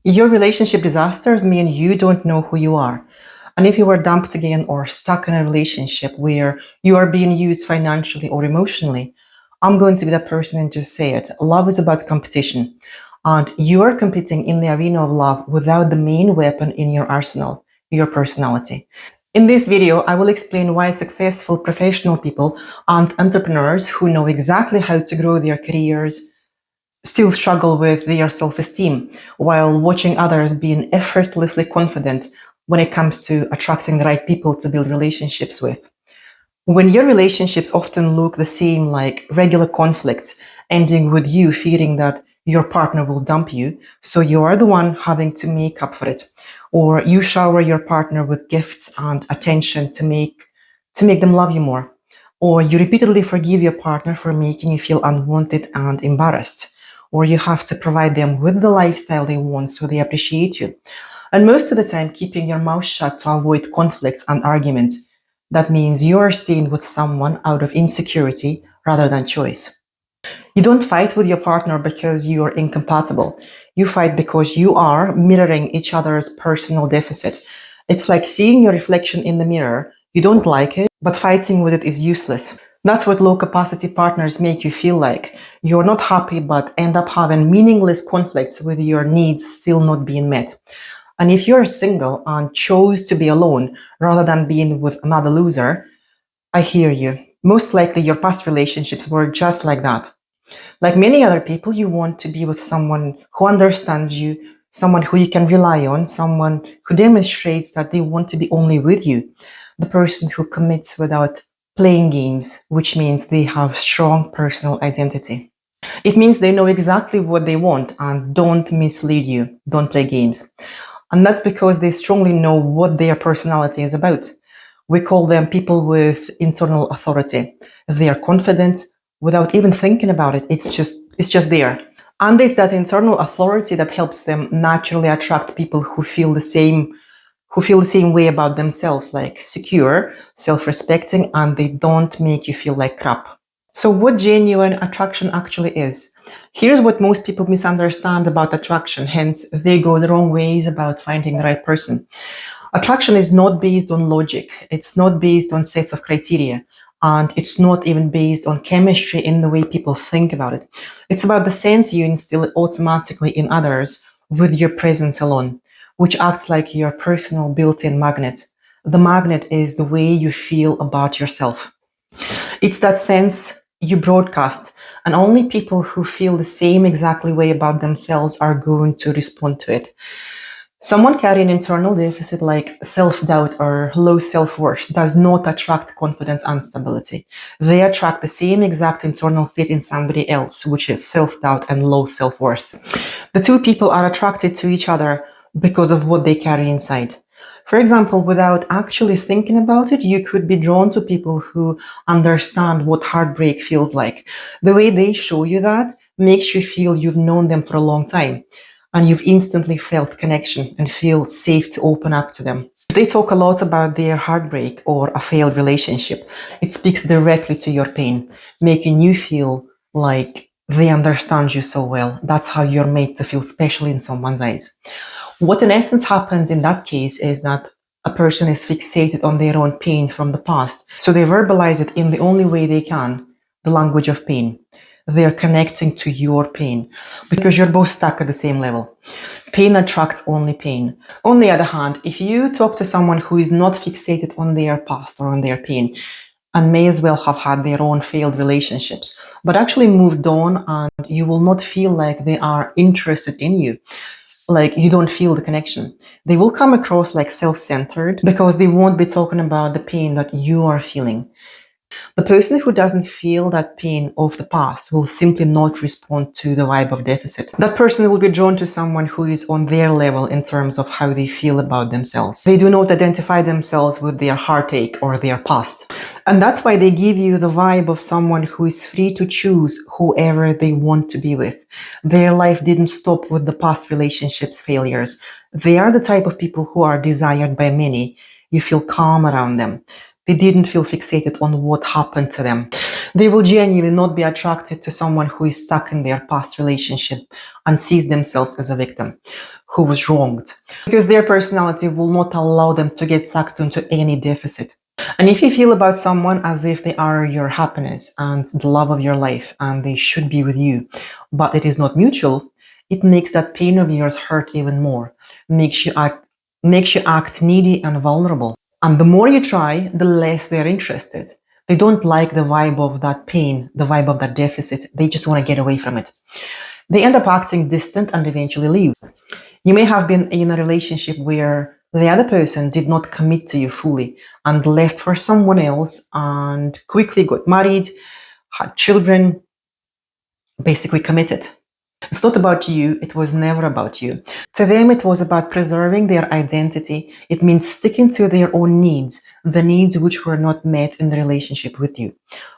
Your relationship disasters mean you don't know who you are. And if you are dumped again or stuck in a relationship where you are being used financially or emotionally, I'm going to be that person and just say it. Love is about competition. And you are competing in the arena of love without the main weapon in your arsenal, your personality. In this video, I will explain why successful professional people and entrepreneurs who know exactly how to grow their careers still struggle with their self-esteem while watching others being effortlessly confident when it comes to attracting the right people to build relationships with. When your relationships often look the same, like regular conflicts, ending with you fearing that your partner will dump you, so you are the one having to make up for it, or you shower your partner with gifts and attention to make them love you more, or you repeatedly forgive your partner for making you feel unwanted and embarrassed, or you have to provide them with the lifestyle they want so they appreciate you. And most of the time, keeping your mouth shut to avoid conflicts and arguments. That means you are staying with someone out of insecurity rather than choice. You don't fight with your partner because you are incompatible. You fight because you are mirroring each other's personal deficit. It's like seeing your reflection in the mirror. You don't like it, but fighting with it is useless. That's what low capacity partners make you feel like. You're not happy, but end up having meaningless conflicts with your needs still not being met. And if you're single and chose to be alone rather than being with another loser, I hear you. Most likely your past relationships were just like that. Like many other people, you want to be with someone who understands you, someone who you can rely on, someone who demonstrates that they want to be only with you, the person who commits without playing games, which means they have strong personal identity. It means they know exactly what they want and don't mislead you, don't play games. And that's because they strongly know what their personality is about. We call them people with internal authority. They are confident without even thinking about it. It's just there. And it's that internal authority that helps them naturally attract people who feel the same way about themselves, like secure, self-respecting, and they don't make you feel like crap. So what genuine attraction actually is? Here's what most people misunderstand about attraction, hence they go the wrong ways about finding the right person. Attraction is not based on logic. It's not based on sets of criteria. And it's not even based on chemistry in the way people think about it. It's about the sense you instill automatically in others with your presence alone, which acts like your personal built-in magnet. The magnet is the way you feel about yourself. It's that sense you broadcast, and only people who feel the same exactly way about themselves are going to respond to it. Someone carrying internal deficit like self-doubt or low self-worth does not attract confidence and stability. They attract the same exact internal state in somebody else, which is self-doubt and low self-worth. The two people are attracted to each other because of what they carry inside. For example, without actually thinking about it, you could be drawn to people who understand what heartbreak feels like. The way they show you that makes you feel you've known them for a long time and you've instantly felt connection and feel safe to open up to them. They talk a lot about their heartbreak or a failed relationship. It speaks directly to your pain, making you feel like they understand you so well. That's how you're made to feel special in someone's eyes. What in essence happens in that case is that a person is fixated on their own pain from the past. So they verbalize it in the only way they can, the language of pain. They're connecting to your pain because you're both stuck at the same level. Pain attracts only pain. On the other hand, if you talk to someone who is not fixated on their past or on their pain, and may as well have had their own failed relationships, but actually moved on, and you will not feel like they are interested in you, like you don't feel the connection. They will come across like self-centered because they won't be talking about the pain that you are feeling. The person who doesn't feel that pain of the past will simply not respond to the vibe of deficit. That person will be drawn to someone who is on their level in terms of how they feel about themselves. They do not identify themselves with their heartache or their past. And that's why they give you the vibe of someone who is free to choose whoever they want to be with. Their life didn't stop with the past relationships failures. They are the type of people who are desired by many. You feel calm around them. They didn't feel fixated on what happened to them. They will genuinely not be attracted to someone who is stuck in their past relationship and sees themselves as a victim who was wronged, because their personality will not allow them to get sucked into any deficit. And if you feel about someone as if they are your happiness and the love of your life and they should be with you, but it is not mutual, it makes that pain of yours hurt even more, makes you act needy and vulnerable. And the more you try, the less they're interested. They don't like the vibe of that pain, the vibe of that deficit. They just want to get away from it. They end up acting distant and eventually leave. You may have been in a relationship where the other person did not commit to you fully and left for someone else and quickly got married, had children, basically committed. It's not about you. It was never about you. To them, it was about preserving their identity. It means sticking to their own needs, the needs which were not met in the relationship with you.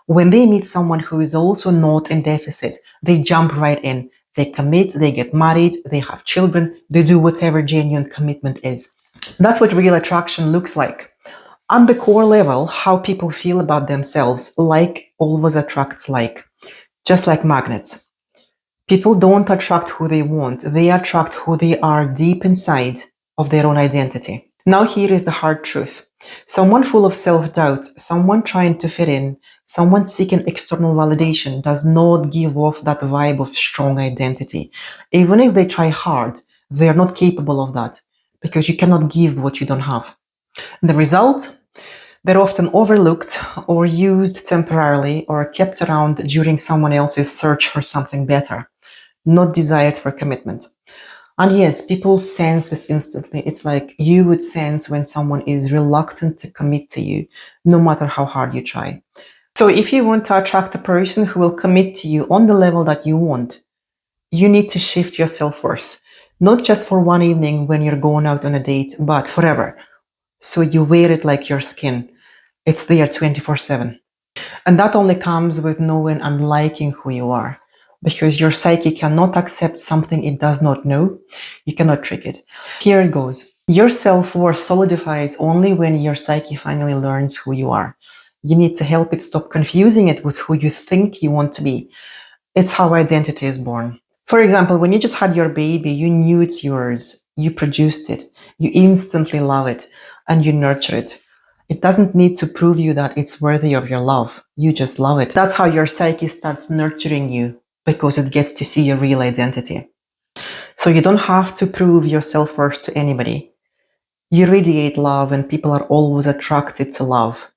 When they meet someone who is also not in deficit, they jump right in. They commit, they get married, they have children, they do whatever genuine commitment is. That's what real attraction looks like. At the core level, how people feel about themselves, like always attracts like, just like magnets. People don't attract who they want, they attract who they are deep inside of their own identity. Now, here is the hard truth. Someone full of self doubt, someone trying to fit in, someone seeking external validation does not give off that vibe of strong identity. Even if they try hard, they are not capable of that because you cannot give what you don't have. The result? They're often overlooked or used temporarily or kept around during someone else's search for something better, not desired for commitment. And yes, people sense this instantly. It's like you would sense when someone is reluctant to commit to you, no matter how hard you try. So if you want to attract a person who will commit to you on the level that you want, you need to shift your self-worth, not just for one evening when you're going out on a date, but forever. So you wear it like your skin. It's there 24/7. And that only comes with knowing and liking who you are. Because your psyche cannot accept something it does not know. You cannot trick it. Here it goes. Your self-worth solidifies only when your psyche finally learns who you are. You need to help it stop confusing it with who you think you want to be. It's how identity is born. For example, when you just had your baby, you knew it's yours. You produced it. You instantly love it and you nurture it. It doesn't need to prove you that it's worthy of your love. You just love it. That's how your psyche starts nurturing you because it gets to see your real identity. So you don't have to prove your self-worth to anybody. You radiate love and people are always attracted to love.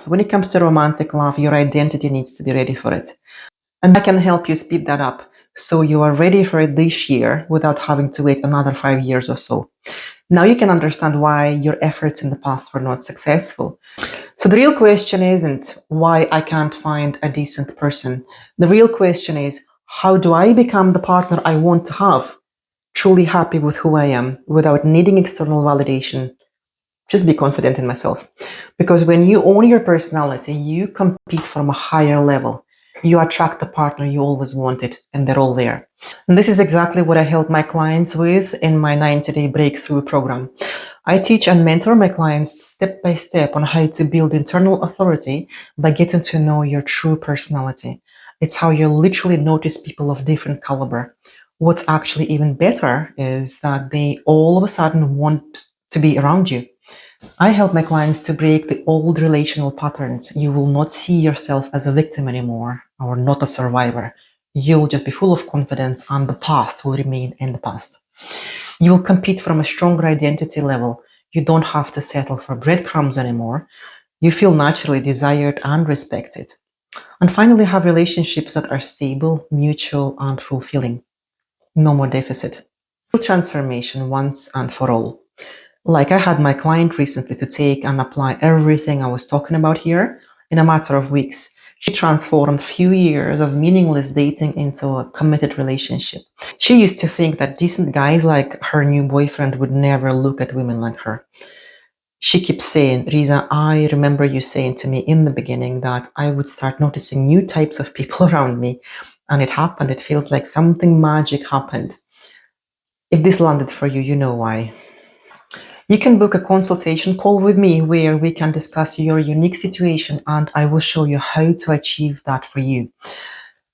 When it comes to romantic love, your identity needs to be ready for it. And I can help you speed that up so you are ready for it this year without having to wait another 5 years or so. Now you can understand why your efforts in the past were not successful. So the real question isn't why I can't find a decent person. The real question is, how do I become the partner I want to have? Truly happy with who I am without needing external validation. Just be confident in myself. Because when you own your personality, you compete from a higher level. You attract the partner you always wanted, and they're all there. And this is exactly what I help my clients with in my 90-day breakthrough program. I teach and mentor my clients step by step on how to build internal authority by getting to know your true personality. It's how you literally notice people of different caliber. What's actually even better is that they all of a sudden want to be around you. I help my clients to break the old relational patterns. You will not see yourself as a victim anymore or not a survivor. You'll just be full of confidence and the past will remain in the past. You will compete from a stronger identity level. You don't have to settle for breadcrumbs anymore. You feel naturally desired and respected. And finally, have relationships that are stable, mutual, and fulfilling. No more deficit. Transformation once and for all. Like I had my client recently to take and apply everything I was talking about here in a matter of weeks. She transformed few years of meaningless dating into a committed relationship. She used to think that decent guys like her new boyfriend would never look at women like her. She keeps saying, Riza, I remember you saying to me in the beginning that I would start noticing new types of people around me. And it happened. It feels like something magic happened. If this landed for you, you know why. You can book a consultation call with me where we can discuss your unique situation and I will show you how to achieve that for you.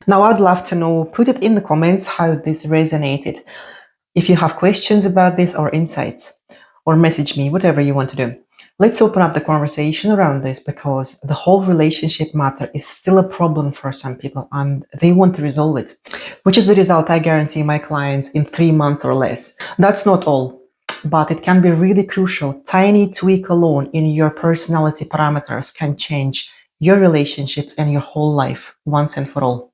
Now, I'd love to know, put it in the comments how this resonated. If you have questions about this or insights, or message me, whatever you want to do. Let's open up the conversation around this because the whole relationship matter is still a problem for some people and they want to resolve it, which is the result I guarantee my clients in 3 months or less. That's not all, but it can be really crucial. Tiny tweak alone in your personality parameters can change your relationships and your whole life once and for all.